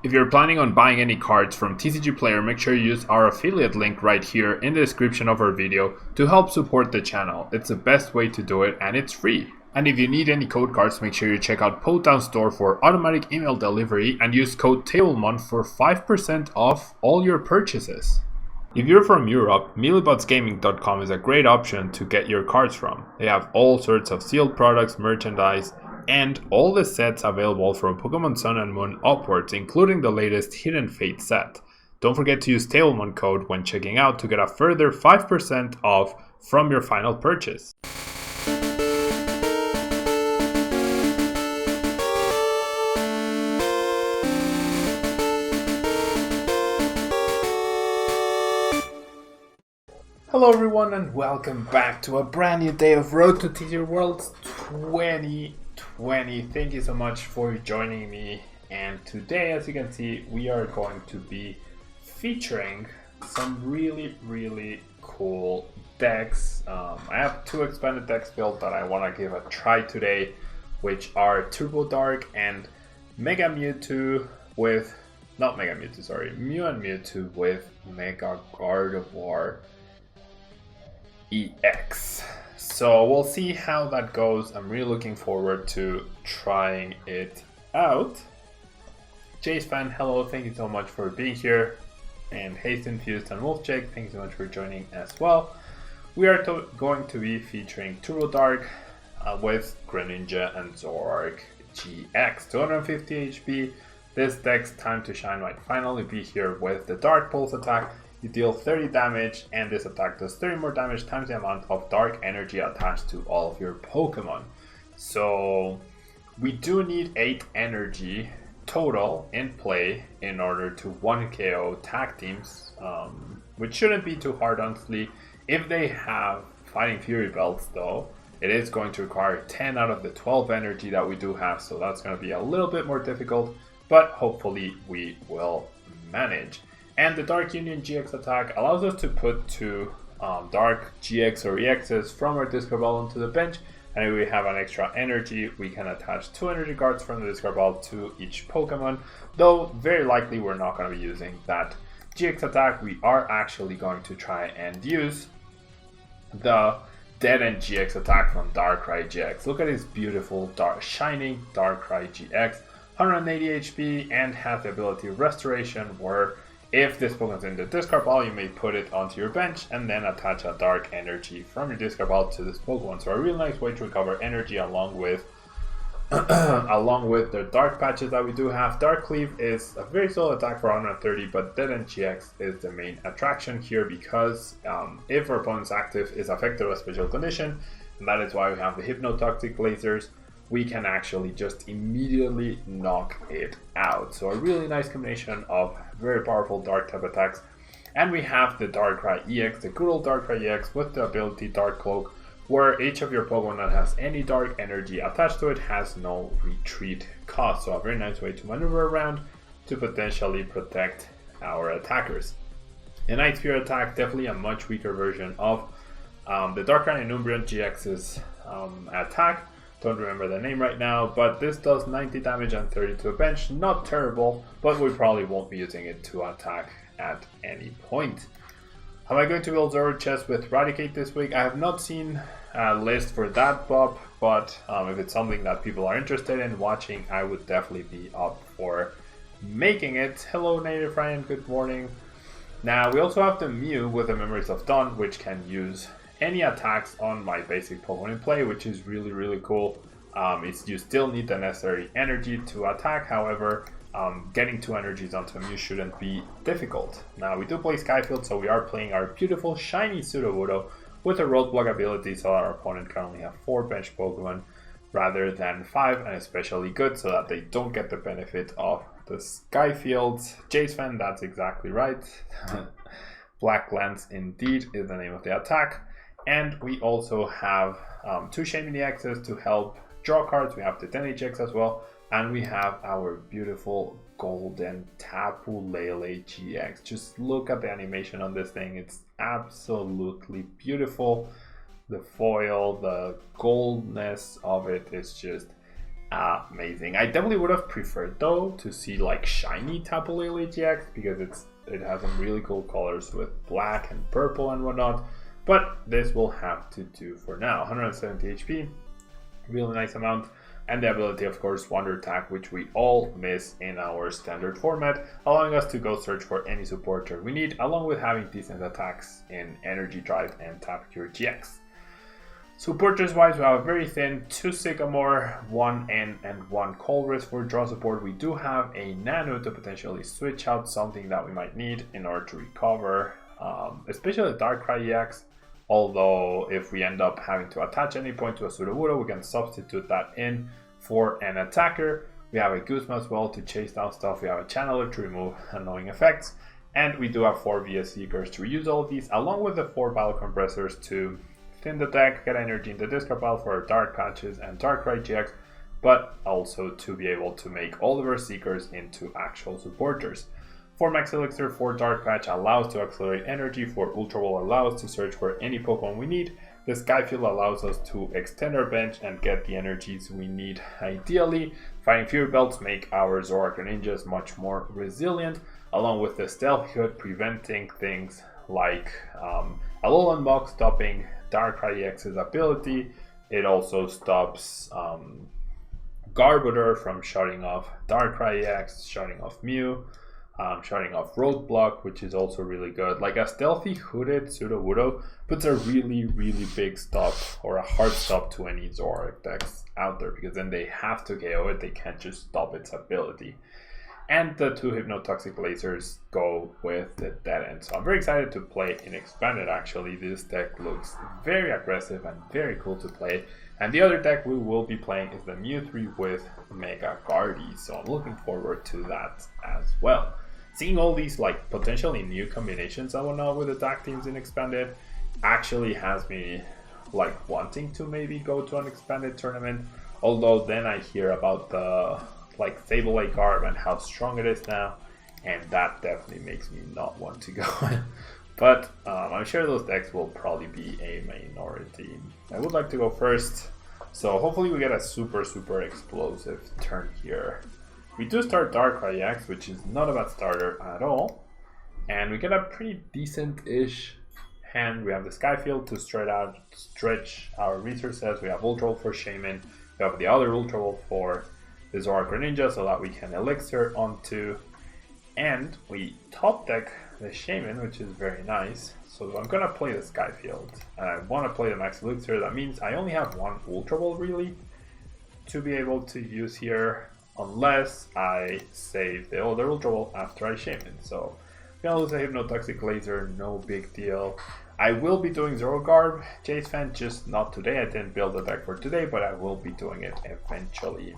If you're planning on buying any cards from TCG Player, make sure you use our affiliate link right here in the description of our video to help support the channel. It's the best way to do it and it's free. And if you need any code cards, make sure you check out Potown Store for automatic email delivery and use code Tablemon for 5% off all your purchases. If you're from Europe, mealybotsgaming.com is a great option to get your cards from. They have all sorts of sealed products, merchandise, and all the sets available from Pokemon Sun and Moon upwards, including the latest Hidden Fate set. Don't forget to use Tablemon code when checking out to get a further 5% off from your final purchase. Hello everyone and welcome back to a brand new day of Road to TCG Worlds 2020. Thank you so much for joining me, and today, as you can see, we are going to be featuring some really cool decks. I have two expanded decks built that I want to give a try today, which are Turbo Dark and Mega Mewtwo with, not Mega Mewtwo, sorry, Mew and Mewtwo with Mega Gardevoir EX. So we'll see how that goes. I'm really looking forward to trying it out. Jace Fan, hello, thank you so much for being here. And Haste Infused and Wolfcheck, thank you so much for joining as well. We are going to be featuring Turbo Dark with Greninja and Zoroark GX. 250 HP. This deck's time to shine might finally be here with the Dark Pulse attack. You deal 30 damage, and this attack does 30 more damage times the amount of dark energy attached to all of your Pokemon. So we do need 8 energy total in play in order to 1 KO tag teams, which shouldn't be too hard, honestly. If they have Fighting Fury belts though, it is going to require 10 out of the 12 energy that we do have, so that's going to be a little bit more difficult, but hopefully we will manage. And the Dark Union GX attack allows us to put 2 Dark GX or EXs from our discard ball onto the bench, and if we have an extra energy, we can attach 2 energy cards from the discard ball to each Pokemon, though very likely we're not going to be using that GX attack. We are actually going to try and use the Dead End GX attack from Darkrai GX. Look at this beautiful shining Darkrai GX, 180 HP, and has the ability Restoration, where if this Pokemon's in the discard pile, you may put it onto your bench and then attach a dark energy from your discard pile to this Pokemon. So a real nice way to recover energy along with the dark patches that we do have. Dark Cleave is a very solid attack for 130, but Dead End GX is the main attraction here because if our opponent's active is affected by a special condition, and that is why we have the Hypnotoxic lasers, we can actually just immediately knock it out. So a really nice combination of very powerful dark type attacks. And we have the Darkrai EX, the good old Darkrai EX with the ability Dark Cloak, where each of your Pokemon that has any dark energy attached to it has no retreat cost. So a very nice way to maneuver around to potentially protect our attackers. A Night Spear attack, definitely a much weaker version of the Darkrai and Umbreon GX's attack. Don't remember the name right now, but this does 90 damage and 30 to a bench. Not terrible, but we probably won't be using it to attack at any point. Am I going to build Zoro chest with Raticate this week? I have not seen a list for that, Bob, but if it's something that people are interested in watching, I would definitely be up for making it. Hello, Native Ryan, good morning. Now, we also have the Mew with the Memories of Dawn, which can use any attacks on my basic Pokemon in play, which is really cool. You still need the necessary energy to attack, however, getting 2 energies onto Mew shouldn't be difficult. Now we do play Skyfield, so we are playing our beautiful shiny Sudowoodo with a Roadblock ability, so our opponent can only have 4 bench Pokemon rather than 5, and especially good so that they don't get the benefit of the Skyfields. Jace Fan, that's exactly right. Black Lance indeed is the name of the attack. And we also have 2 Shiny X's to help draw cards. We have the Denny X as well. And we have our beautiful golden Tapu Lele GX. Just look at the animation on this thing. It's absolutely beautiful. The foil, the goldness of it is just Amazing. I definitely would have preferred though to see like shiny Tapu Lele GX because it has some really cool colors with black and purple and whatnot. But this will have to do for now. 170 HP, really nice amount. And the ability, of course, Wonder Attack, which we all miss in our standard format, allowing us to go search for any supporter we need, along with having decent attacks in Energy Drive and Tap Cure GX. Supporters wise, we have a very thin 2 Sycamore, 1 N, and 1 Colress for draw support. We do have a Nano to potentially switch out something that we might need in order to recover, especially the Darkrai EX. Although if we end up having to attach any point to a Sudowoodo, we can substitute that in for an attacker. We have a Guzma as well to chase down stuff. We have a Channeler to remove annoying effects. And we do have 4 VS Seekers to reuse all of these, along with the 4 Battle Compressors to thin the deck, get energy in the discard pile for our Dark Patches and Darkrai GX, but also to be able to make all of our Seekers into actual supporters. 4 Max Elixir for Dark Patch allows to accelerate energy, 4 Ultra Ball allows to search for any Pokemon we need, the Skyfield allows us to extend our bench and get the energies we need ideally, Fighting Fury Belts make our Zoroark Greninjas much more resilient, along with the Stealth Hood preventing things like Alolan Muk stopping Darkrai EX's ability. It also stops Garbodor from shutting off Darkrai EX, shutting off Mew, shutting off Roadblock, which is also really good. Like a stealthy hooded Sudowoodo puts a really big stop or a hard stop to any Zoroark decks out there, because then they have to KO it, they can't just stop its ability. And the 2 Hypnotoxic Lasers go with the Dead End. So I'm very excited to play in Expanded actually. This deck looks very aggressive and very cool to play. And the other deck we will be playing is the Mew 3 with Mega Guardy. So I'm looking forward to that as well. Seeing all these like potentially new combinations and whatnot with the tag teams in Expanded actually has me like wanting to maybe go to an Expanded tournament. Although then I hear about the like Sableye Garb and how strong it is now, and that definitely makes me not want to go. But I'm sure those decks will probably be a minority. I would like to go first, so hopefully we get a super explosive turn here. We do start Darkrai EX, which is not a bad starter at all, and we get a pretty decent-ish hand. We have the Skyfield to stretch our resources. We have Ultra Ball for Shaman. We have the other Ultra Ball for the Zoroark Greninja so that we can Elixir onto, and we top deck the Shaman, which is very nice. So I'm gonna play the Skyfield, and I want to play the Max Elixir. That means I only have 1 Ultra Ball really to be able to use here, unless I save the other Ultra Ball after I Shaman. So I'm gonna lose a Hypnotoxic Laser, no big deal. I will be doing Zoroark Jace Fan, just not today. I didn't build the deck for today, but I will be doing it eventually.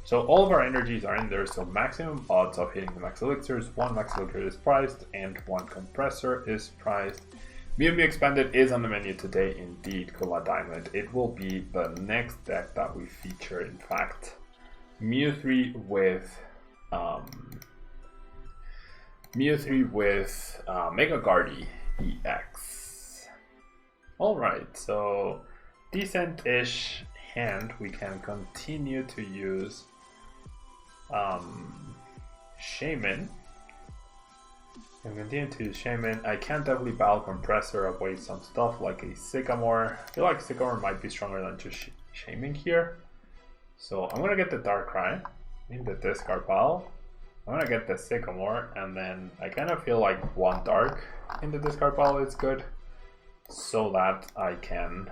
So all of our energies are in there, so maximum odds of hitting the Max Elixirs. 1 Max Elixir is prized and 1 Compressor is prized. Mew Expanded is on the menu today indeed, Kula Diamond. It will be the next deck that we feature, in fact. Mew 3 with Mega Guardy EX. Alright, so decent-ish hand. We can continue to use Shaman. I can definitely Battle Compressor away some stuff like a Sycamore. I feel like Sycamore might be stronger than just Shaman here. So I'm gonna get the Darkrai in the discard pile. I'm gonna get the Sycamore, and then I kind of feel like 1 Dark in the discard pile is good, so that I can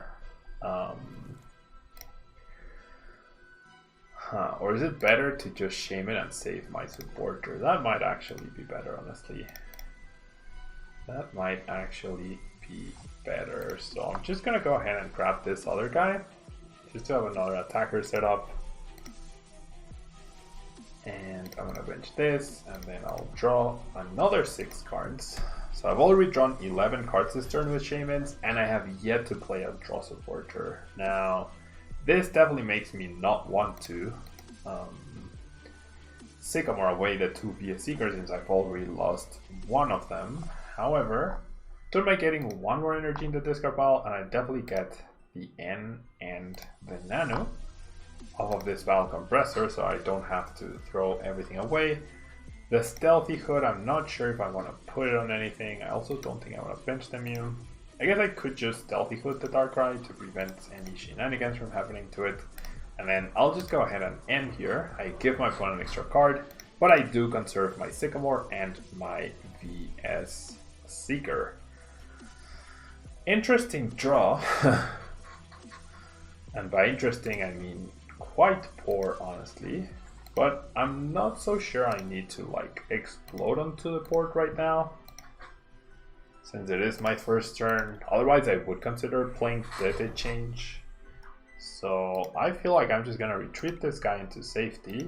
or is it better to just Shaman and save my supporter? That might actually be better, honestly. That might actually be better. So I'm just gonna go ahead and grab this other guy, just to have another attacker set up. And I'm gonna bench this, and then I'll draw another 6 cards. So I've already drawn 11 cards this turn with Shamans, and I have yet to play a draw supporter. Now, this definitely makes me not want to Sycamore away the 2 VS Seekers, since I've already lost 1 of them. However, turn by getting 1 more energy in the discard pile, and I definitely get the N and the Nano. off of this Battle Compressor, so I don't have to throw everything away. The Stealthy Hood, I'm not sure if I want to put it on anything. I also don't think I want to bench the Mew. I guess I could just Stealthy Hood the Darkrai to prevent any shenanigans from happening to it. And then I'll just go ahead and end here. I give my opponent an extra card, but I do conserve my Sycamore and my VS Seeker. Interesting draw. And by interesting, I mean quite poor, honestly. But I'm not so sure I need to like explode onto the board right now, since it is my first turn. Otherwise I would consider playing Deadly Change. So I feel like I'm just gonna retreat this guy into safety.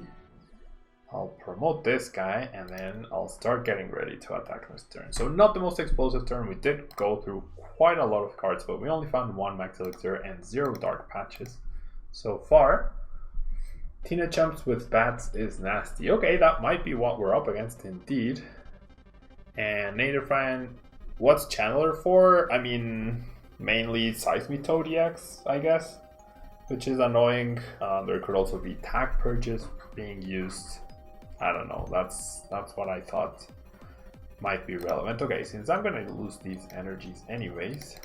I'll promote this guy and then I'll start getting ready to attack this turn. So not the most explosive turn. We did go through quite a lot of cards, but we only found 1 Max Elixir and 0 Dark Patches so far. Tina Chumps with Bats is nasty. Okay, that might be what we're up against indeed. And Naderfan, what's Channeler for? I mean, mainly Seismitoad EX, I guess, which is annoying. There could also be Tag Purges being used. I don't know, that's what I thought might be relevant. Okay, since I'm gonna lose these energies anyways,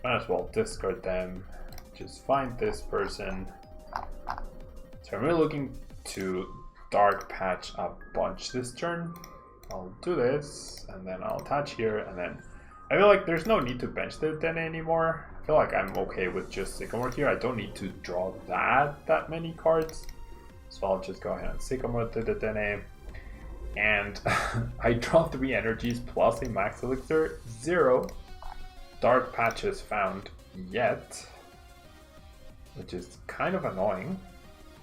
might as well discard them. Just find this person. So I'm really looking to Dark Patch a bunch this turn. I'll do this, and then I'll attach here, and then I feel like there's no need to bench the Dene anymore. I feel like I'm okay with just Sycamore here. I don't need to draw that many cards. So I'll just go ahead and Sycamore the Dene. And I draw 3 energies plus a Max Elixir. 0 Dark Patches found yet, which is kind of annoying.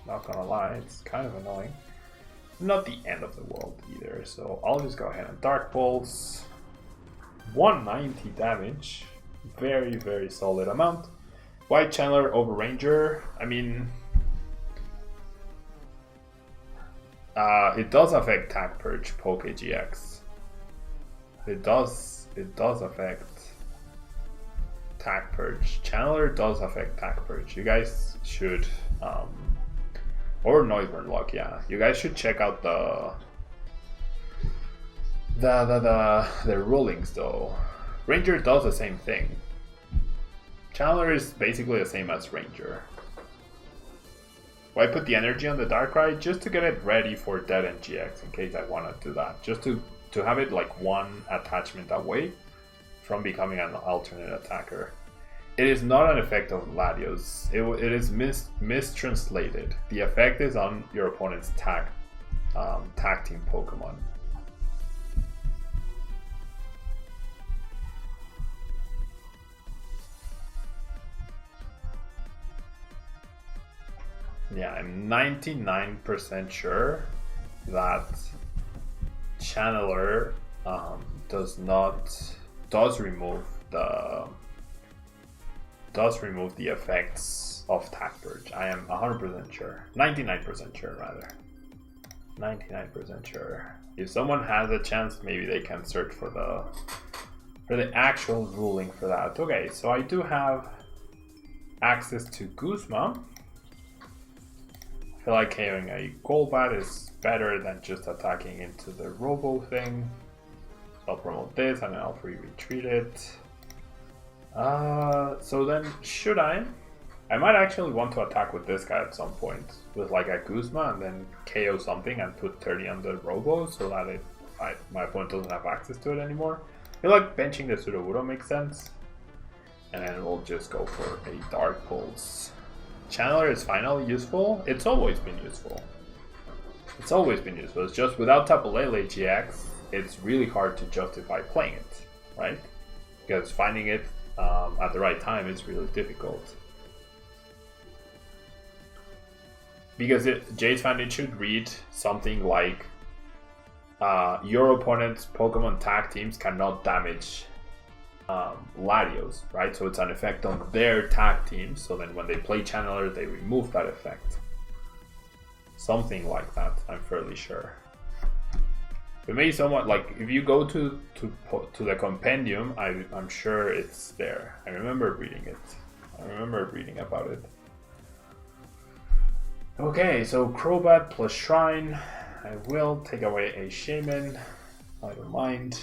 Not gonna lie, it's kind of annoying. Not the end of the world either, so I'll just go ahead and Dark Pulse. 190 damage, very, very solid amount. White Channeler over Ranger, I mean, it does affect Tag Purge Poke GX. It does affect Tag Purge. Channeler does affect Tag Purge. You guys should or Noivern Lock, yeah. You guys should check out the rulings though. Ranger does the same thing. Channeler is basically the same as Ranger. Why put the energy on the Darkrai? Just to get it ready for Dead and GX in case I want to do that. Just to have it like 1 attachment away from becoming an alternate attacker. It is not an effect of Latios. It is mistranslated. The effect is on your opponent's tag team Pokemon. Yeah, I'm 99% sure that Channeler does remove the effects of Tag Purge. I am 100% sure. 99% sure rather. 99% sure. If someone has a chance, maybe they can search for the actual ruling for that. Okay, so I do have access to Guzma. I feel like having a Golbat is better than just attacking into the Robo thing. So I'll promote this and then I'll free retreat it. So then should I might actually want to attack with this guy at some point with like a Guzma and then KO something and put 30 on the Robo so that my opponent doesn't have access to it anymore. I feel like benching the Sudowoodo makes sense. And then we'll just go for a Dark Pulse. Channeler is finally useful. It's always been useful. It's always been useful. It's just without Tapu Lele GX, it's really hard to justify playing it, right? Because finding it at the right time is really difficult. Because Jade's fan, it should read something like your opponent's Pokemon tag teams cannot damage Latios, right? So it's an effect on their tag teams, so then when they play Channeler, they remove that effect. Something like that, I'm fairly sure. But maybe somewhat like if you go to the compendium, I'm sure it's there. I remember reading it. I remember reading about it. Okay, so Crobat plus Shrine. I will take away a Shaman. I don't mind.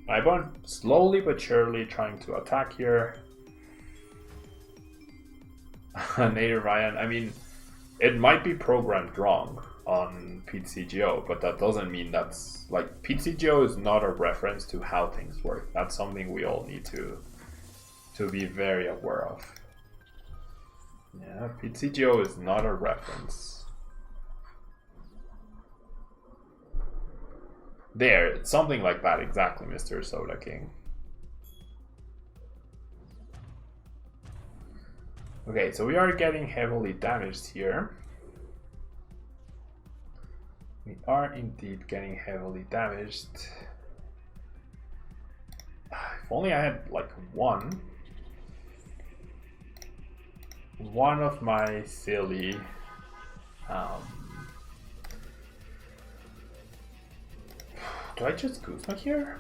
My opponent slowly but surely trying to attack here. Native Ryan. I mean, it might be programmed wrong on PTCGO, but that doesn't mean that's like PTCGO is not a reference to how things work. That's something we all need to be very aware of. Yeah, PTCGO is not a reference. There, something like that exactly, Mr. Soda King. Okay, so we are getting heavily damaged here. We are indeed getting heavily damaged. If only I had like one of my silly do I just Guzma here?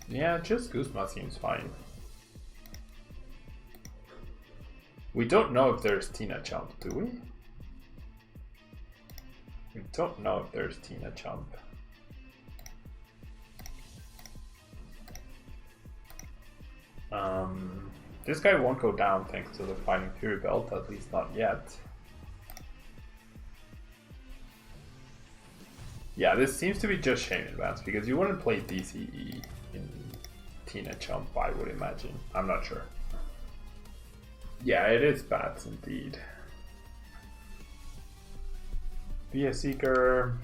Yeah, just Guzma seems fine. We don't know if there's Tina Chump, do we? We don't know if there's Tina Chump. This guy won't go down thanks to the Fighting Fury Belt, at least not yet. Yeah, this seems to be just Shame Advance, because you wouldn't play DCE in Tina Chump, I would imagine. I'm not sure. Yeah, it is bats indeed. Be a Seeker.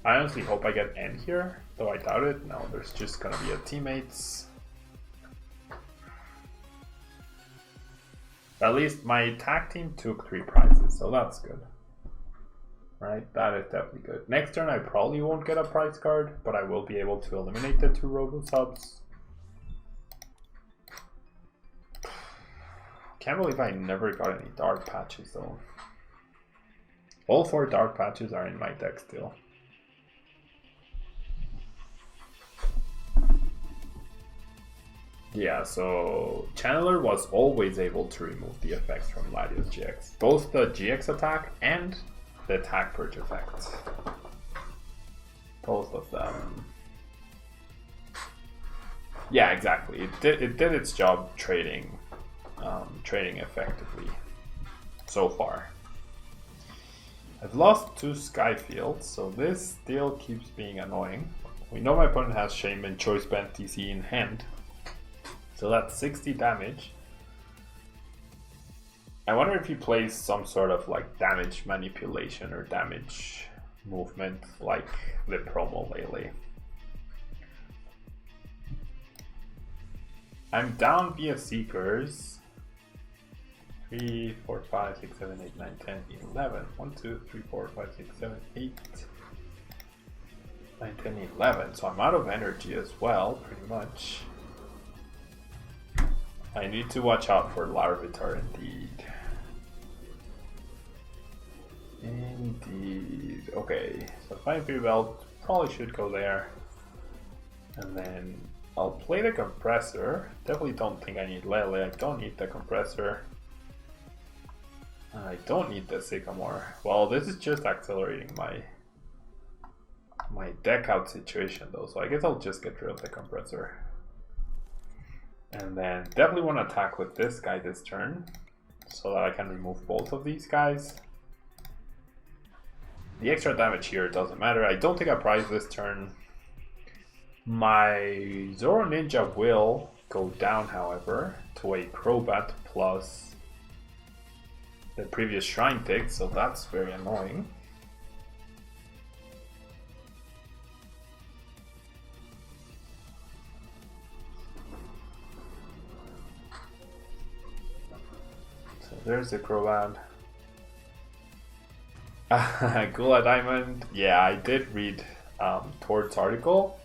I honestly hope I get N here, though I doubt it. No, there's just gonna be a Teammates. At least my tag team took 3 prizes, so that's good. Right, that is definitely good. Next turn I probably won't get a prize card, but I will be able to eliminate the 2 Robo-Subs. Can't believe I never got any dark patches though. All 4 dark patches are in my deck still. Yeah, so Channeler was always able to remove the effects from Latios GX. Both the GX attack and the attack purge effect. Both of them. Yeah, exactly. It did its job trading effectively so far. I've lost 2 Skyfields, so this still keeps being annoying. We know my opponent has Shaman Choice Band TC in hand, so that's 60 damage. I wonder if he plays some sort of like damage manipulation or damage movement like the promo lately. I'm down via Seekers. 3, 4, 5, 6, 7, 8, 9, 10, 11. 1, 2, 3, 4, 5, 6, 7, 8, 9, 10, 11. So I'm out of energy as well, pretty much. I need to watch out for Larvitar indeed. Indeed. Okay, so Fine Free Belt probably should go there. And then I'll play the Compressor. Definitely don't think I need Lele. I don't need the Compressor. I don't need the Sycamore. Well, this is just accelerating my deck out situation though, so I guess I'll just get rid of the Compressor. And then definitely want to attack with this guy this turn, so that I can remove both of these guys. The extra damage here doesn't matter. I don't think I prize this turn. My Zoro Ninja will go down, however, to a Crobat plus the previous Shrine pick, so that's very annoying. So there's the Crobat. Gula Diamond. Yeah, I did read Tord's article,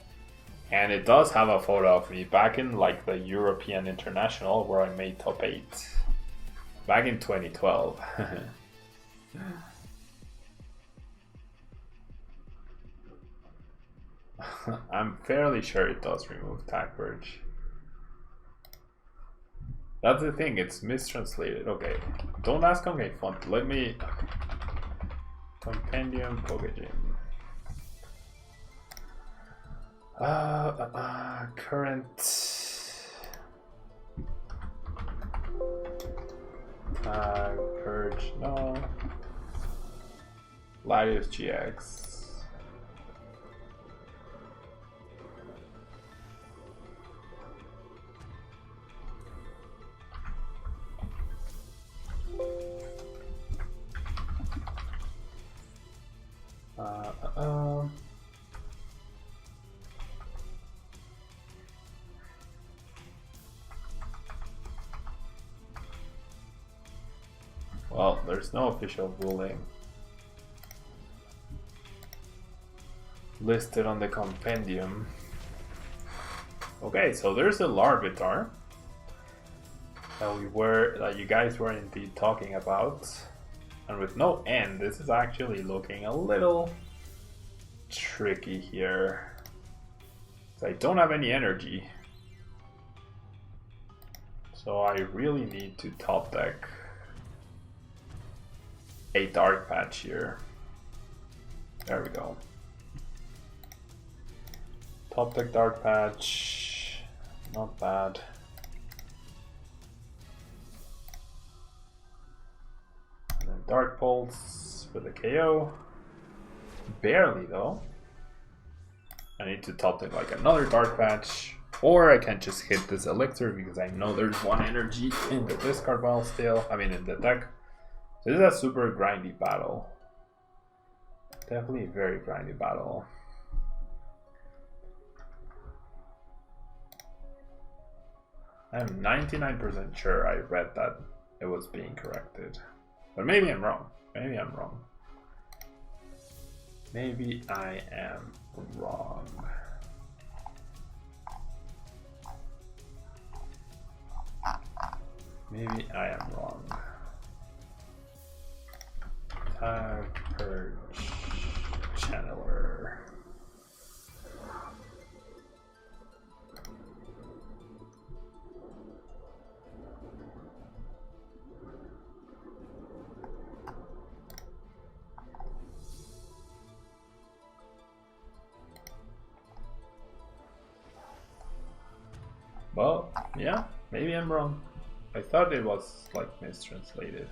and it does have a photo of me back in like the European International where I made top 8 back in 2012. I'm fairly sure it does remove Tag Purge. That's the thing, it's mistranslated. Okay, don't ask on game font. Let me... Compendium Pokegym. Current... Purge, no. Latios GX. Well, there's no official ruling listed on the compendium. Okay, so there's a Larvitar that you guys were indeed talking about, and with no N, this is actually looking a little tricky here. I don't have any energy, so I really need to top deck a Dark Patch here. There we go. Top deck Dark Patch, not bad. And then Dark Pulse for the KO. Barely though. I need to top deck like another Dark Patch, or I can just hit this Elixir because I know there's one energy in the discard pile still. I mean in the deck. So this is a super grindy battle. Definitely a very grindy battle. I'm 99% sure I read that it was being corrected. But maybe I'm wrong. Maybe I'm wrong. Maybe I am wrong. Maybe I am wrong. Purge Channeler. Well, yeah, maybe I'm wrong. I thought it was like mistranslated.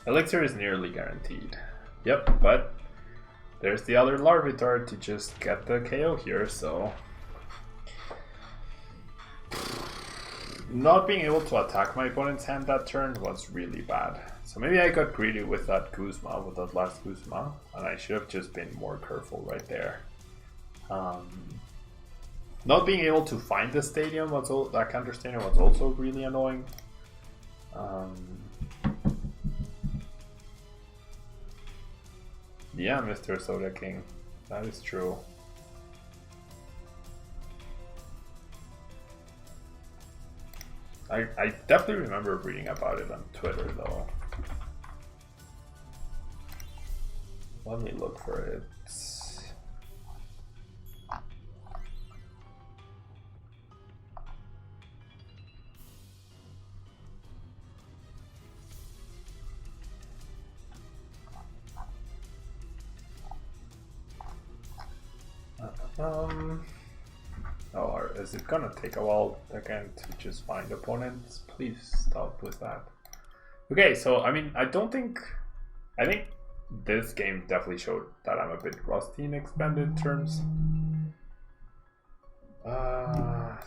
Elixir is nearly guaranteed. Yep, but there's the other Larvitar to just get the KO here, so... Not being able to attack my opponent's hand that turn was really bad. So maybe I got greedy with that Guzma, with that last Guzma, and I should have just been more careful right there. Not being able to find the stadium, that counter stadium was also really annoying. Yeah, Mr. Soda King, that is true. I definitely remember reading about it on Twitter though. Let me look for it. Oh, is it gonna take a while again to just find opponents? Please stop with that. Okay, so I mean, I think this game definitely showed that I'm a bit rusty in expanded terms.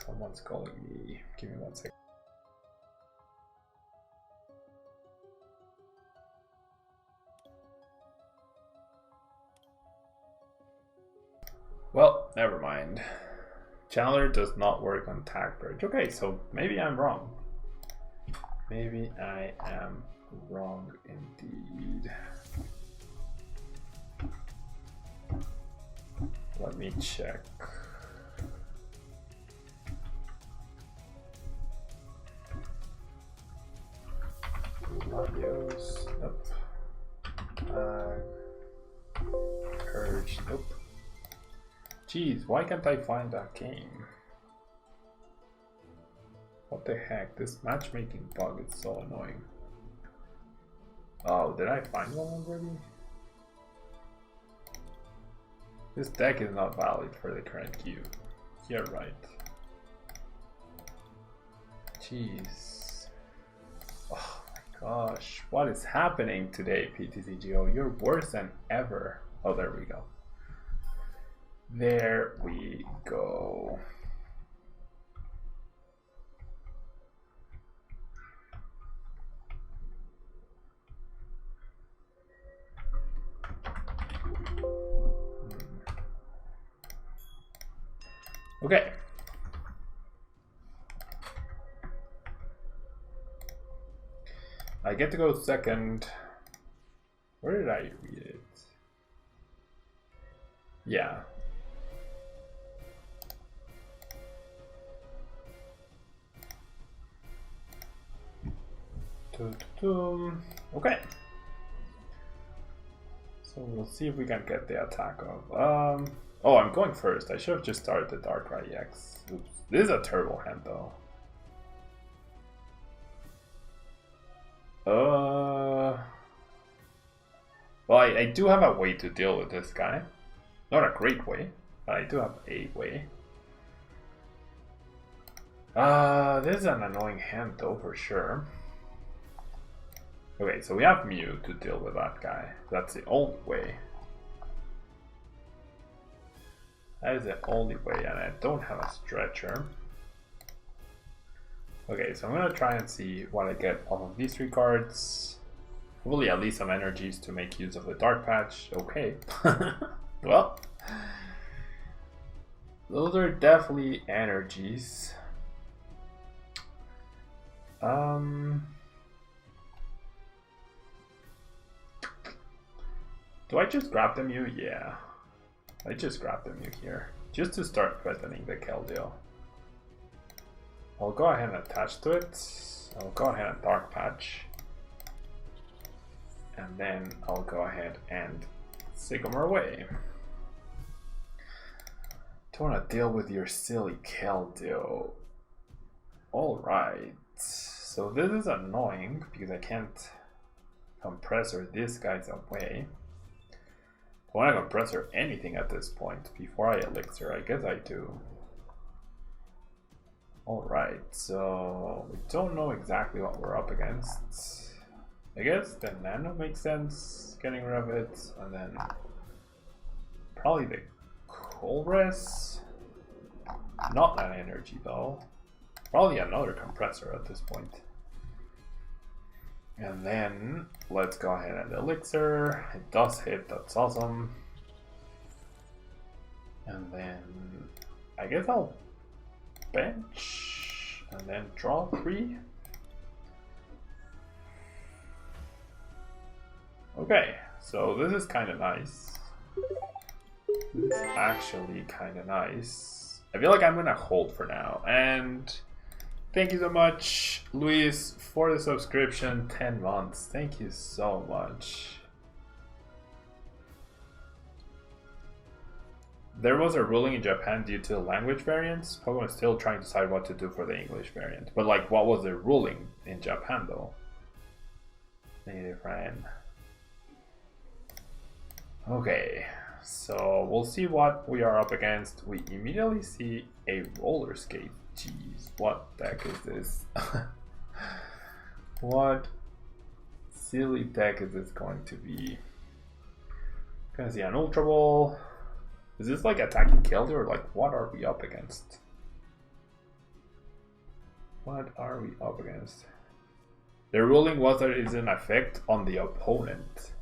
Someone's calling me. Give me 1 second. Well, never mind. Chandler does not work on tag purge. Okay, so maybe I'm wrong. Maybe I am wrong indeed. Let me check. Latios, nope. Purge, nope. Jeez, why can't I find that game? What the heck? This matchmaking bug is so annoying. Oh, did I find one already? This deck is not valid for the current queue. You're right. Jeez. Oh my gosh. What is happening today, PTCGO? You're worse than ever. Oh, there we go. There we go. Okay. I get to go second. Where did I read it? Yeah. Okay. So we'll see if we can get the attack of. Oh, I'm going first. I should have just started the Darkrai EX. Oops. This is a turbo hand though. Well, I do have a way to deal with this guy. Not a great way, but I do have a way. This is an annoying hand though, for sure. Okay, so we have Mew to deal with that guy. That's the only way. That is the only way, and I don't have a stretcher. Okay, so I'm gonna try and see what I get off of these 3 cards. Hopefully at least some energies to make use of the Dark Patch. Okay. Well, those are definitely energies. Do I just grab the Mew? Yeah. I just grab the Mew here. Just to start threatening the Keldeo. I'll go ahead and attach to it. I'll go ahead and Dark Patch. And then I'll go ahead and Sycamore away. Don't want to deal with your silly Keldeo. Alright. So this is annoying because I can't compressor this guy's away. I want to compressor anything at this point before I elixir. I guess I do. Alright, so we don't know exactly what we're up against. I guess the Nano makes sense, getting rid of it, and then probably the Colress. Not that energy though. Probably another compressor at this point. And then let's go ahead and elixir. It does hit, that's awesome. And then I guess I'll bench and then draw 3. Okay, so this is kind of nice. This is actually kind of nice. I feel like I'm gonna hold for now. And thank you so much, Luis, for the subscription. 10 months. Thank you so much. There was a ruling in Japan due to language variants. Pokemon is still trying to decide what to do for the English variant. But like, what was the ruling in Japan though? Native friend. Okay, so we'll see what we are up against. We immediately see a roller skate. Jeez, what deck is this? What silly deck is this going to be? Gonna see an Ultra Ball. Is this like attacking Keldeo, or like what are we up against? What are we up against? The ruling was that it is an effect on the opponent.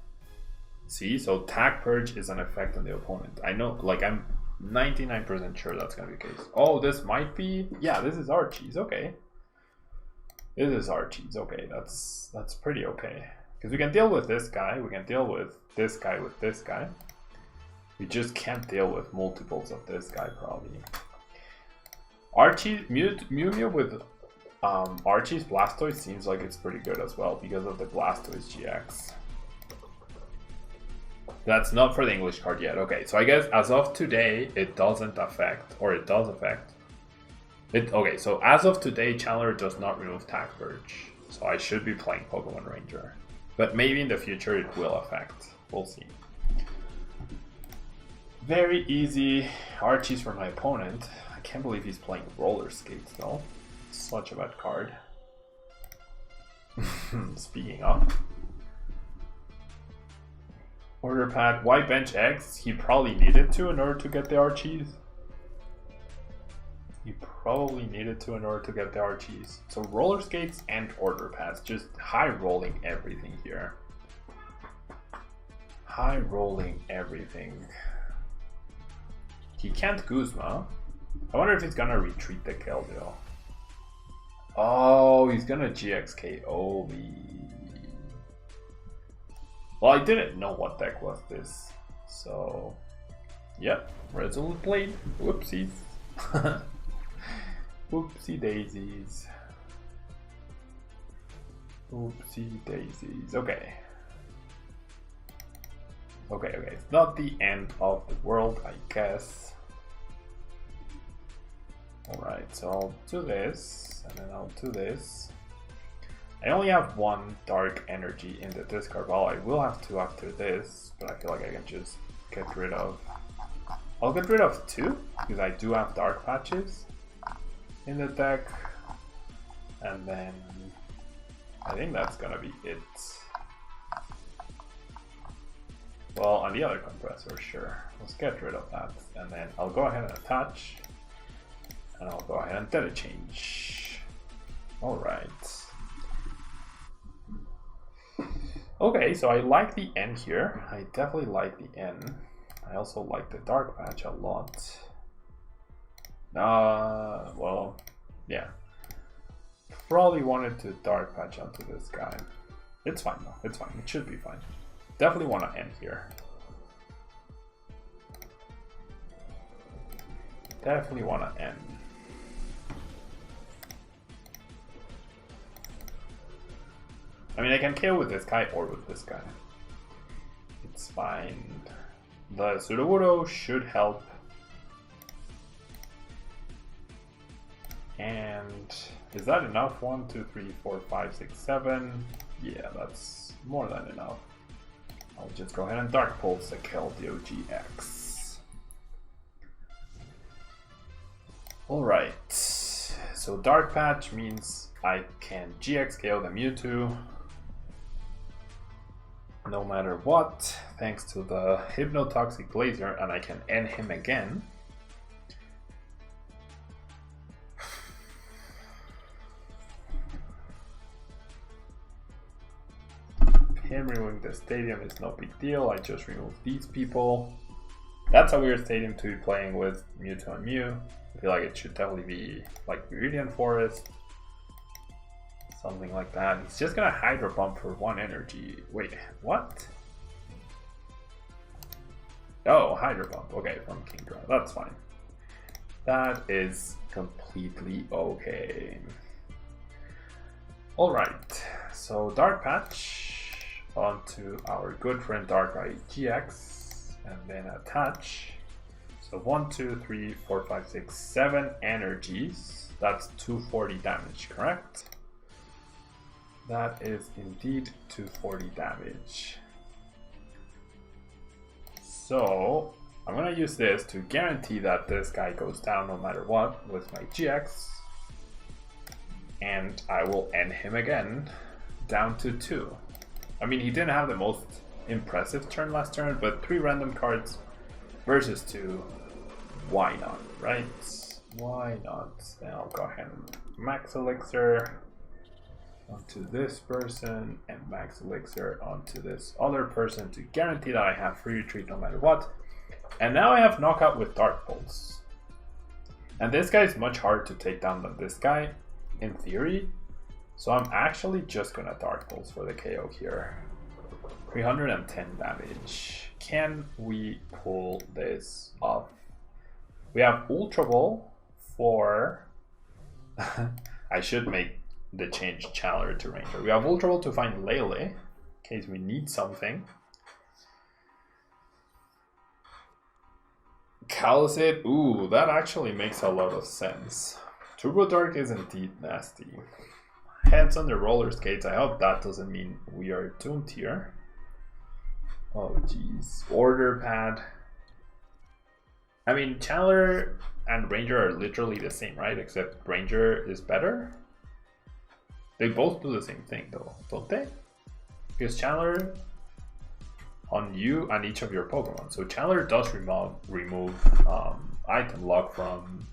See, so Tag Purge is an effect on the opponent. I know, like I'm 99% sure that's gonna be the case. Oh, this might be, yeah, this is Archie's, okay. This is Archie's, okay, that's pretty okay. Because we can deal with this guy, we can deal with this guy with this guy. We just can't deal with multiples of this guy probably. Archie, Mew with Archie's Blastoise seems like it's pretty good as well because of the Blastoise GX. That's not for the English card yet. Okay, so I guess as of today, it doesn't affect, or it does affect. Okay, so as of today, Chandler does not remove Tag Purge. So I should be playing Pokemon Ranger. But maybe in the future it will affect. We'll see. Very easy Archies for my opponent. I can't believe he's playing Roller Skates though. Such a bad card. Speaking of. Order pad, why bench X? He probably needed to in order to get the Archies. He probably needed to in order to get the Archies. So roller skates and order pads, just high rolling everything here. High rolling everything. He can't Guzma. I wonder if he's gonna retreat the Keldeo. Oh, he's gonna GXKO me. Well, I didn't know what deck was this. So, yep, Resolute Blade. Whoopsies. Oopsie daisies. Oopsie daisies. Okay. Okay, it's not the end of the world, I guess. Alright, so I'll do this, and then I'll do this. I only have one dark energy in the discard pile. I will have two after this, but I feel like I can just get rid of... I'll get rid of two, because I do have dark patches in the deck, and then I think that's gonna be it. Well, on the other compressor, sure. Let's get rid of that, and then I'll go ahead and attach, and I'll go ahead and data change. Alright. Okay, so I like the N here. I definitely like the N. I also like the dark patch a lot. Well, yeah. Probably wanted to dark patch onto this guy. It's fine though, it's fine, it should be fine. Definitely want to end here. Definitely want to end. I mean, I can KO with this guy or with this guy. It's fine. The Sudowoodo should help. And is that enough? 1, 2, 3, 4, 5, 6, 7. Yeah, that's more than enough. I'll just go ahead and Dark Pulse the Keldeo GX. Alright, so Dark Patch means I can GX KO the Mewtwo no matter what, thanks to the Hypnotoxic Blazer, and I can end him again. Him removing the stadium is no big deal. I just remove these people. That's a weird stadium to be playing with Mewtwo and Mew. I feel like it should definitely be like Viridian Forest. Something like that. He's just gonna Hydro Pump for 1 energy. Wait, what? Oh, Hydro Pump. Okay, from Kingdra. That's fine. That is completely okay. Alright, so Dark Patch onto our good friend Darkrai GX, and then attach. So 1, 2, 3, 4, 5, 6, 7 energies. That's 240 damage, correct? That is indeed 240 damage. So I'm gonna use this to guarantee that this guy goes down no matter what with my GX. And I will end him again down to 2. I mean, he didn't have the most impressive turn last turn, but 3 random cards versus 2. Why not, right? Why not? Then I'll go ahead and Max Elixir onto this person and Max Elixir onto this other person to guarantee that I have free retreat no matter what. And now I have Knockout with Dark Pulse. And this guy is much harder to take down than this guy, in theory. So I'm actually just gonna Dark Pulse for the KO here. 310 damage. Can we pull this off? We have Ultra Ball for... I should make the change Chandler to Ranger. We have Ultra Ball to find Lele, in case we need something. Calisade, ooh, that actually makes a lot of sense. Turbo Dark is indeed nasty. Heads on the roller skates. I hope that doesn't mean we are doomed here. Oh jeez. Order pad. I mean, Channeler and Ranger are literally the same, right? Except Ranger is better. They both do the same thing though, don't they? Because Channeler on you and each of your Pokemon. So Channeler does remove item lock from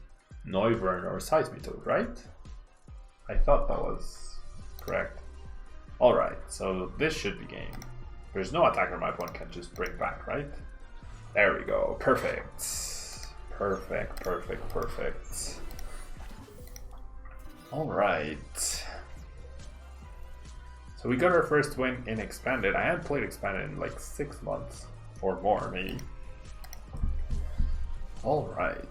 Noivern or Seismitoad, right? I thought that was correct. Alright, so this should be game. There's no attacker my opponent can just bring back, right? There we go. Perfect. Perfect, perfect, perfect. Alright. So we got our first win in Expanded. I hadn't played Expanded in like 6 months or more, maybe. Alright.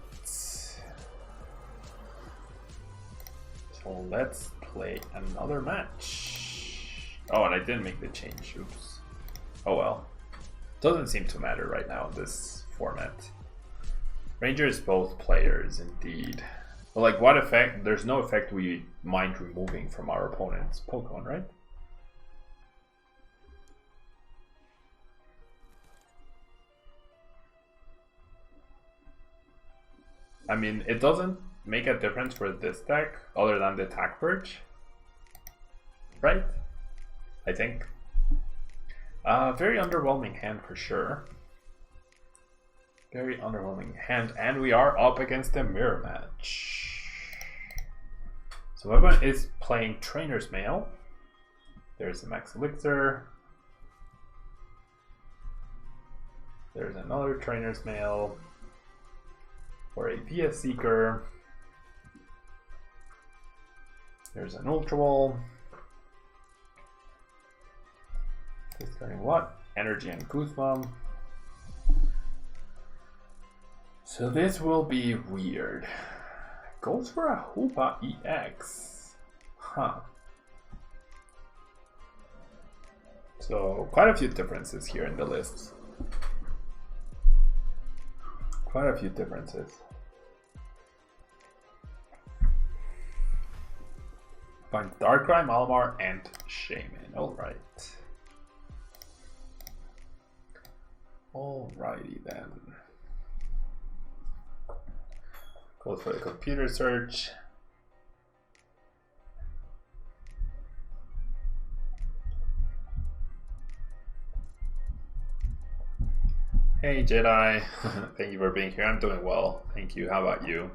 So let's play another match. Oh, and I didn't make the change. Oops. Oh well. Doesn't seem to matter right now in this format. Ranger is both players, indeed. But like, what effect? There's no effect we mind removing from our opponent's Pokemon, right? I mean, it doesn't make a difference for this deck other than the attack purge, right? I think. Very underwhelming hand for sure. Very underwhelming hand, and we are up against a mirror match. So Weapon is playing Trainer's Mail. There's a Max Elixir. There's another Trainer's Mail. For a PS Seeker. There's an Ultra Ball. Discarding what? Energy and Goosebump. So this will be weird. Goes for a Hoopa EX. Huh. So quite a few differences here in the list. Quite a few differences. Find Darkrai, Malamar, and Shaman. Alright. Alrighty then. Go for the computer search. Hey Jedi, thank you for being here. I'm doing well, thank you. How about you?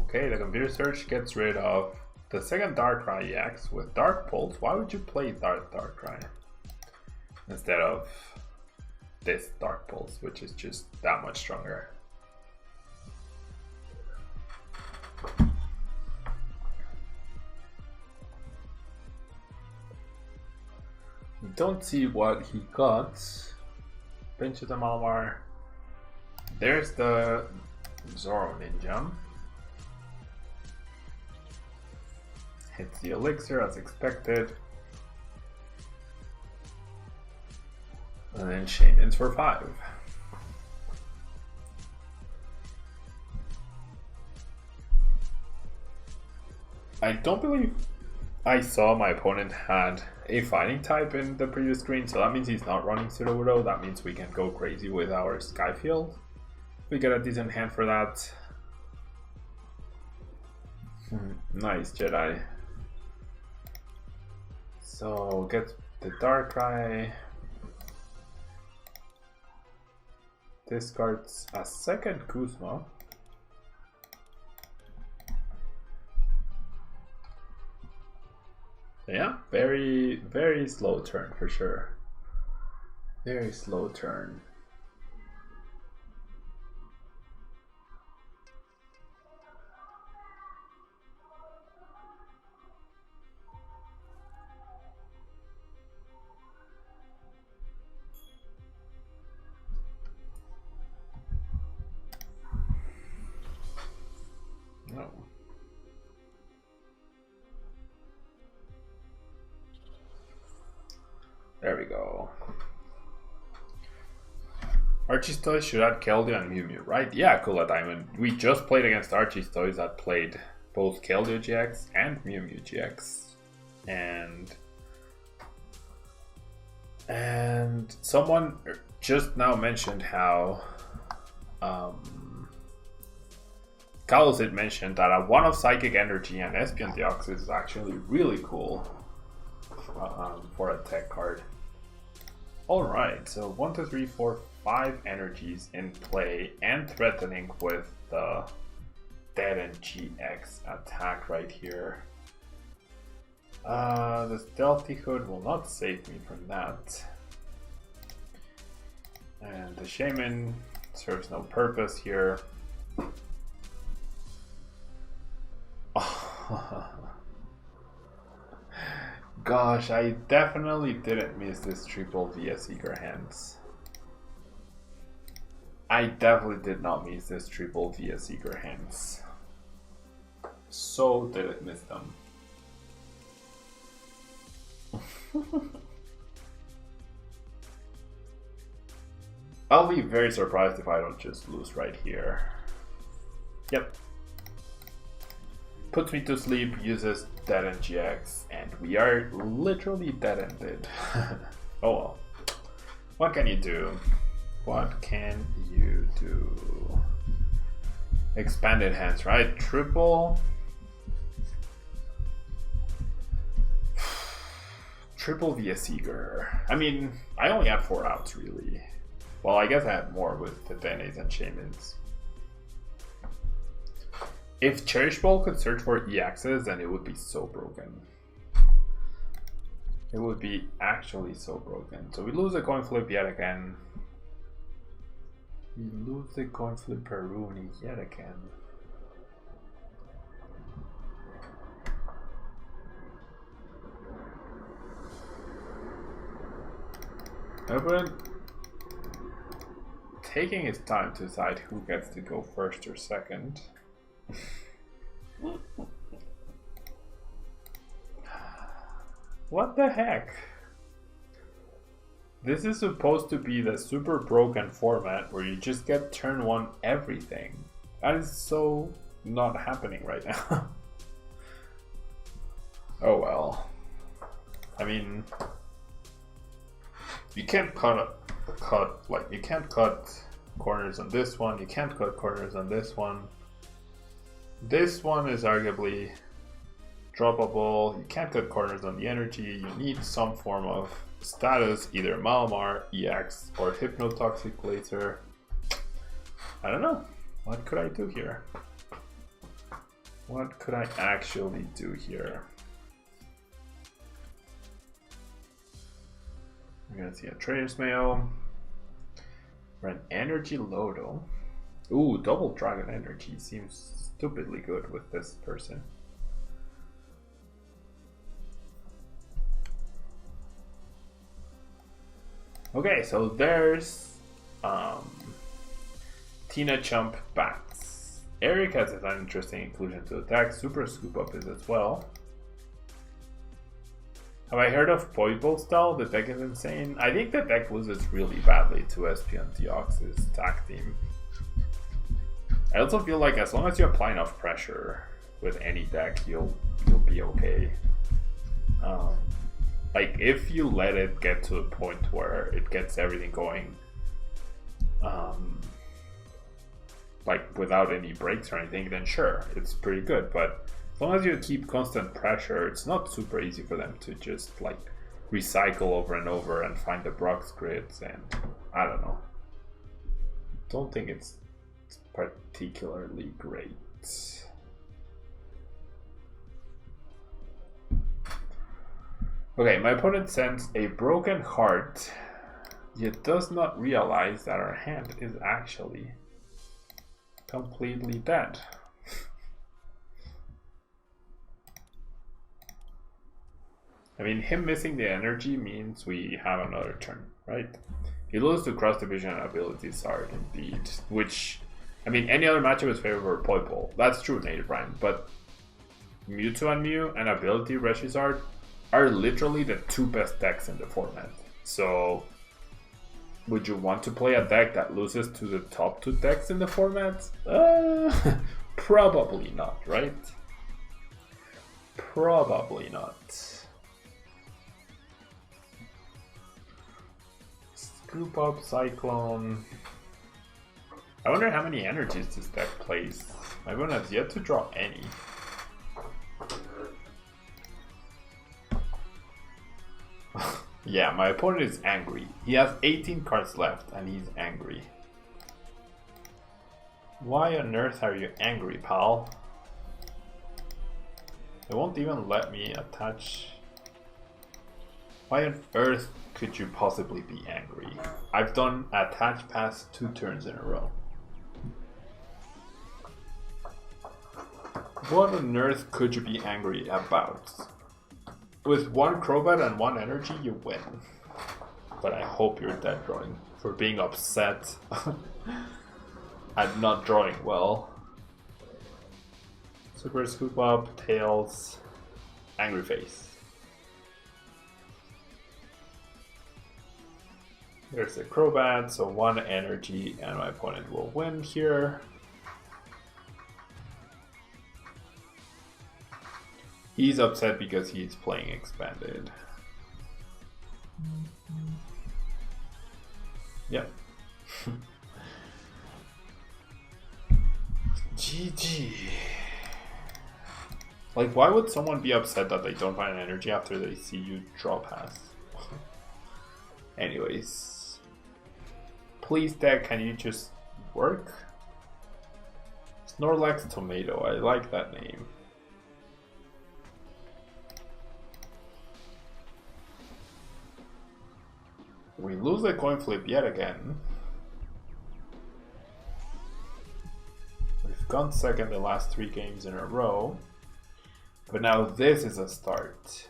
Okay, the computer search gets rid of the second Darkrai EX with Dark Pulse. Why would you play Darkrai instead of this Dark Pulse, which is just that much stronger? Don't see what he got. Pinches the Malamar. There's the Zoro Ninja. Hits the Elixir as expected. And then Shaman's for 5. I don't believe I saw my opponent had a fighting type in the previous screen, so that means he's not running Sudowoodo. That means we can go crazy with our Skyfield. We get a decent hand for that. Nice, Jedi. So get the Darkrai. Discards a second Kuzma. Yeah, very, very slow turn for sure. Very slow turn. No. There we go. Archie's Toys should add Keldeo and Mew Mew, right? Yeah, Kula Diamond. We just played against Archie's Toys that played both Keldeo GX and Mew Mew GX. And someone just now mentioned how Carlos had mentioned that a one of Psychic Energy and Espion Deoxys is actually really cool for a tech card. Alright, so 1, 2, 3, 4, 5 energies in play and threatening with the Dead and GX attack right here. The Stealthy Hood will not save me from that. And the Shaman serves no purpose here. Gosh, I definitely didn't miss this triple via Seeker Hands. I definitely did not miss this triple via Seeker Hands. So didn't miss them. I'll be very surprised if I don't just lose right here. Yep. Puts me to sleep, uses Dead End GX, and we are literally dead-ended. Oh well. What can you do? What can you do? Expanded hands, right? Triple. Triple via Seeger. I mean, I only had 4 outs really. Well, I guess I had more with the Denes and Shamans. If Cherish Ball could search for EXs, then it would be so broken. It would be actually so broken. So we lose a coin flip yet again. We lose the coin flip Peruni yet again. Open. Taking his time to decide who gets to go first or second. What the heck? This is supposed to be the super broken format where you just get turn 1 everything. That is so not happening right now. Oh well. I mean, you can't you can't cut corners on this one, you can't cut corners on this one. This one is arguably droppable. You can't cut corners on the energy. You need some form of status, either Malamar, EX, or Hypnotoxic Laser. I don't know. What could I do here? What could I actually do here? We're gonna see a Trader's Mail. For an Energy Lodo. Ooh, double Dragon Energy seems stupidly good with this person. Okay, so there's Tina Chump Bats. Eric has an interesting inclusion to attack. Super Scoop Up is as well. Have I heard of Poipo style? The deck is insane. I think the deck loses really badly to Espion Deoxys tag team. I also feel like as long as you apply enough pressure with any deck, you'll be okay. Like if you let it get to a point where it gets everything going, like without any breaks or anything, then sure, it's pretty good. But as long as you keep constant pressure, it's not super easy for them to just like recycle over and over and find the Brox grids, and I don't know. Don't think it's particularly great. Okay, my opponent sends a broken heart, yet does not realize that our hand is actually completely dead. I mean, him missing the energy means we have another turn, right? You lose to cross division abilities are indeed, which, I mean, any other matchup is favorable for Poipole. That's true, Native Prime, but Mewtwo and Mew and Ability Reshizard are literally the 2 best decks in the format. So Would you want to play a deck that loses to the top 2 decks in the format? Probably not, right? Probably not. Scoop up Cyclone. I wonder how many energies this deck plays. My opponent has yet to draw any. Yeah, my opponent is angry. He has 18 cards left and he's angry. Why on earth are you angry, pal? They won't even let me attach. Why on earth could you possibly be angry? I've done attach pass 2 turns in a row. What on earth could you be angry about? With 1 Crobat and 1 energy, you win. But I hope you're dead drawing for being upset at not drawing well. Super Scoop Up, Tails, Angry Face. There's a Crobat, so 1 energy, and my opponent will win here. He's upset because he's playing expanded. Yep. GG. Like, why would someone be upset that they don't find an energy after they see you draw pass? Anyways. Please, deck, can you just work? Snorlax Tomato, I like that name. We lose the coin flip yet again. We've gone second the last 3 games in a row. But now this is a start.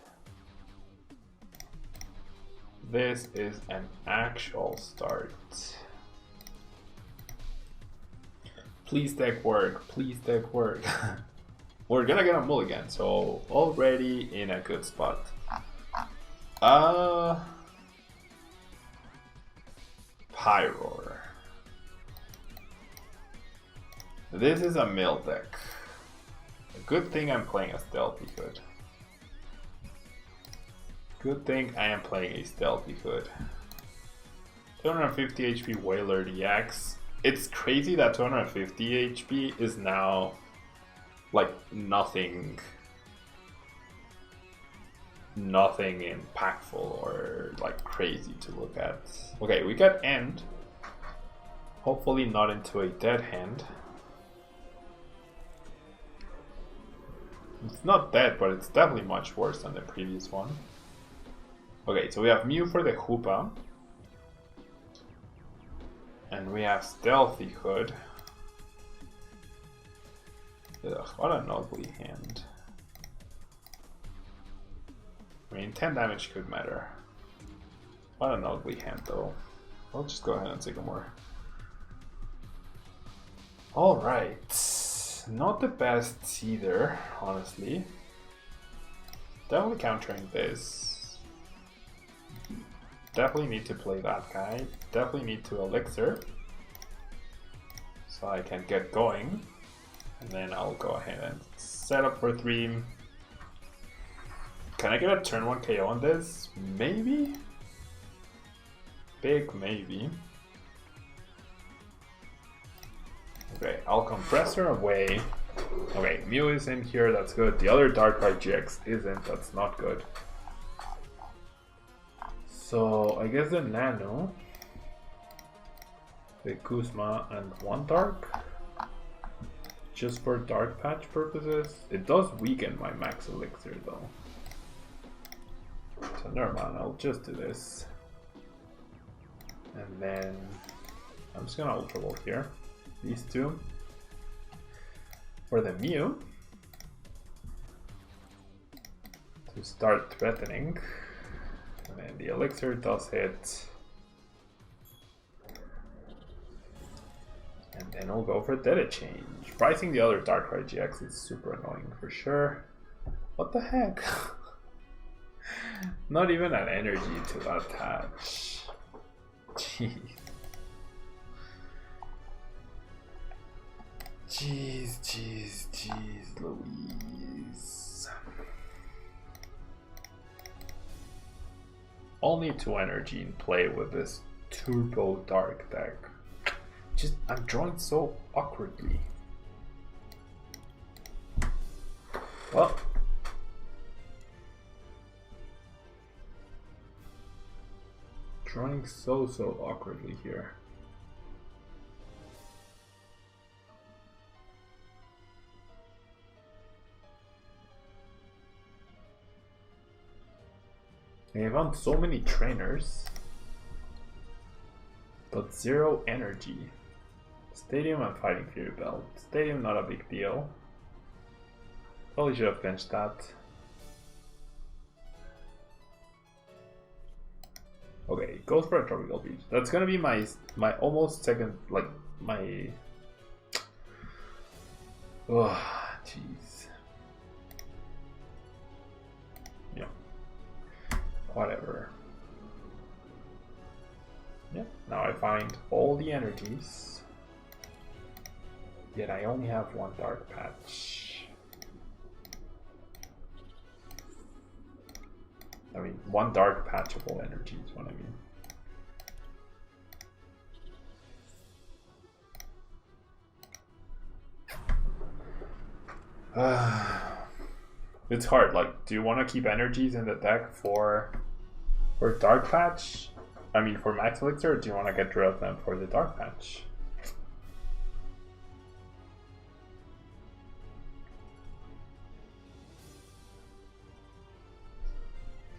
This is an actual start. Please deck work, please deck work. We're gonna get a mulligan, so already in a good spot. Pyroar. This is a mill deck. A good thing I'm playing a Stealthy Hood. Good thing I am playing a Stealthy Hood. 250 HP Whaler DX. It's crazy that 250 HP is now like nothing impactful or like crazy to look at. Okay, we got End. Hopefully not into a dead hand. It's not dead, but it's definitely much worse than the previous one. Okay, so we have Mew for the Hoopa. And we have Stealthy Hood. Ugh, what an ugly hand. I mean, 10 damage could matter. What an ugly hand, though. I'll just go ahead and take a more. Alright. Not the best either, honestly. Definitely countering this. Definitely need to play that guy. Definitely need to Elixir. So I can get going. And then I'll go ahead and set up for 3. Can I get a turn 1 KO on this? Maybe? Big maybe. Okay, I'll Compressor away. Okay, Mew is in here, that's good. The other Darkrai GX isn't, that's not good. So, I guess the Nano, the Kuzma, and 1 Dark. Just for Dark Patch purposes. It does weaken my Max Elixir though. So never mind, I'll just do this. And then I'm just gonna Ultra Ball here. These 2. For the Mew. To start threatening. And then the Elixir does hit. And then we'll go for Data Change. Pricing the other Darkrai GX is super annoying for sure. What the heck? Not even an energy to attach. Jeez, Louise. Only 2 energy in play with this turbo dark deck. I'm drawing so awkwardly. Well. Drawing so awkwardly here. I found so many trainers, but 0 energy. Stadium and Fighting Fury Belt. Stadium not a big deal. Probably should have benched that. Okay, goes for a Tropical Beach. That's gonna be my almost second, like my. Oh, jeez. Yeah. Whatever. Yeah. Now I find all the energies. Yet I only have 1 dark patch. I mean, 1 dark patchable energy is what I mean. It's hard. Like, do you want to keep energies in the deck for dark patch? I mean, for max elixir, or do you want to get rid of them for the dark patch?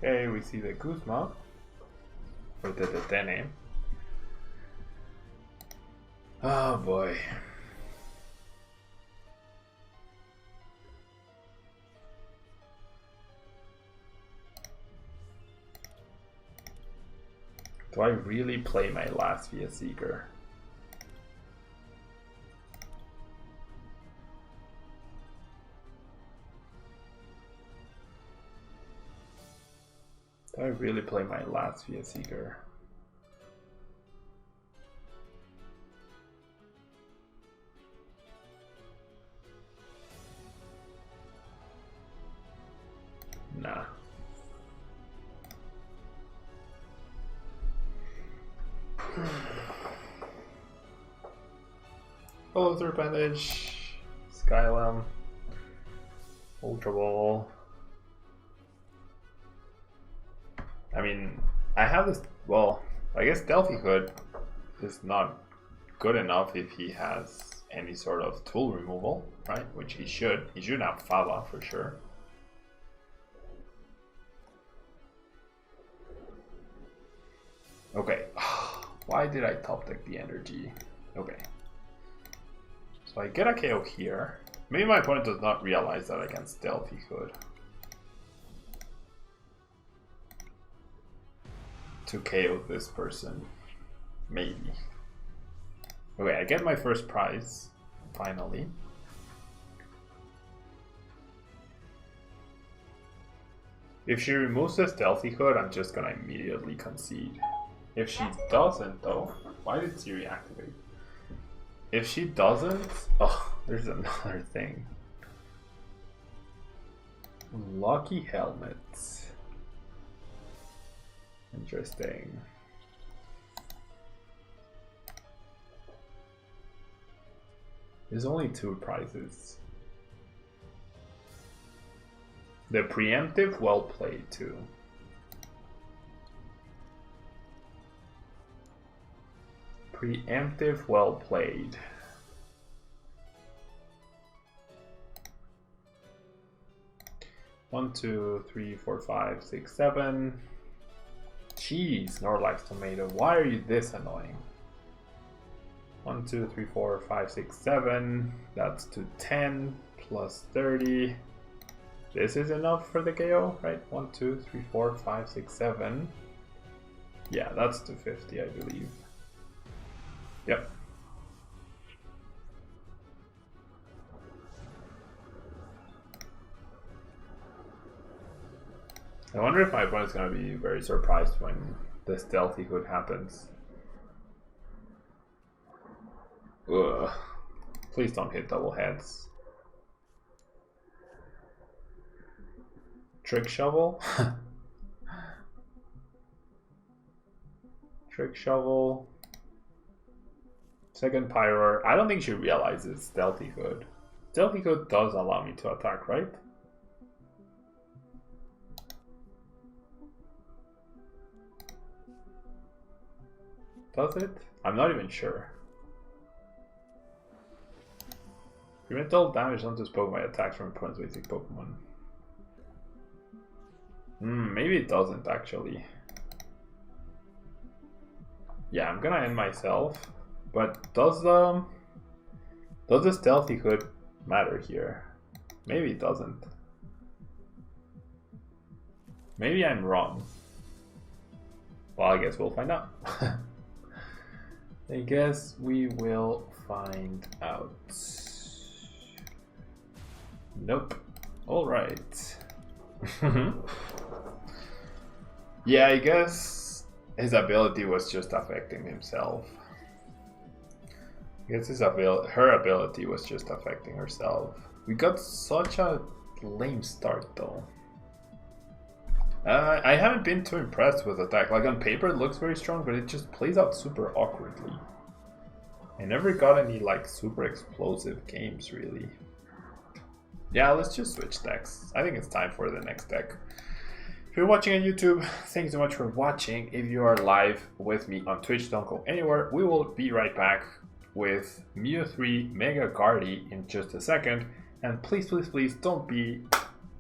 Okay, we see the Guzma, or the Dene. Oh boy. Do I really play my last Via Seeker? Do I really play my last Via Seeker? Nah. Follow through bandage, Skylum, Ultra Ball. I mean, I have this. Well, I guess Delphi Hood is not good enough if he has any sort of tool removal, right? Which he should. He should have Fava for sure. Okay. Why did I top deck the energy? Okay. So I get a KO here. Maybe my opponent does not realize that against Delphi Hood. To KO this person. Maybe. Okay, I get my first prize. Finally. If she removes this Delphi Hood, I'm just gonna immediately concede. If she doesn't though, why did she reactivate? If she doesn't, oh, there's another thing. Lucky helmets. Interesting. There's only 2 prizes. The preemptive, well played too. Preemptive, well played. One, 2, 3, 4, 5, 6, 7. Jeez, Snorlax Tomato, why are you this annoying? 1, 2, 3, 4, 5, 6, 7. That's to 10 plus 30. This is enough for the KO, right? 1, 2, 3, 4, 5, 6, 7. Yeah, that's to 50, I believe. Yep. I wonder if my opponent's gonna be very surprised when this Delphi Hood happens. Ugh. Please don't hit double heads. Trick shovel? Trick shovel. Second pyro. I don't think she realizes stealthy hood. Stealthy hood does allow me to attack, right? Does it? I'm not even sure. Prevent all damage onto Pokemon by attacks from opponent's basic Pokemon. Maybe it doesn't actually. Yeah, I'm gonna end myself. But does the stealthy hood matter here? Maybe it doesn't. Maybe I'm wrong. Well, I guess we'll find out. I guess we will find out. Nope. Alright. Yeah, I guess his ability was just affecting himself. I guess her ability was just affecting herself. We got such a lame start though. I haven't been too impressed with attack. Like on paper it looks very strong, but it just plays out super awkwardly. I never got any like super explosive games really. Yeah, let's just switch decks. I think it's time for the next deck. If you're watching on YouTube, thanks so much for watching. If you are live with me on Twitch, don't go anywhere. We will be right back with Mew 3 Mega Guardy in just a second. And please, please, please don't be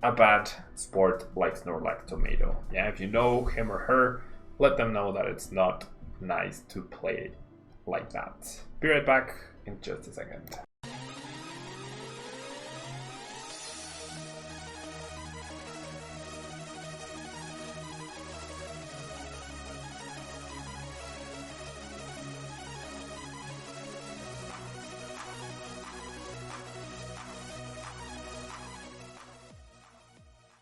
a bad sport like Snorlax Tomato. Yeah, if you know him or her, let them know that it's not nice to play like that. Be right back in just a second.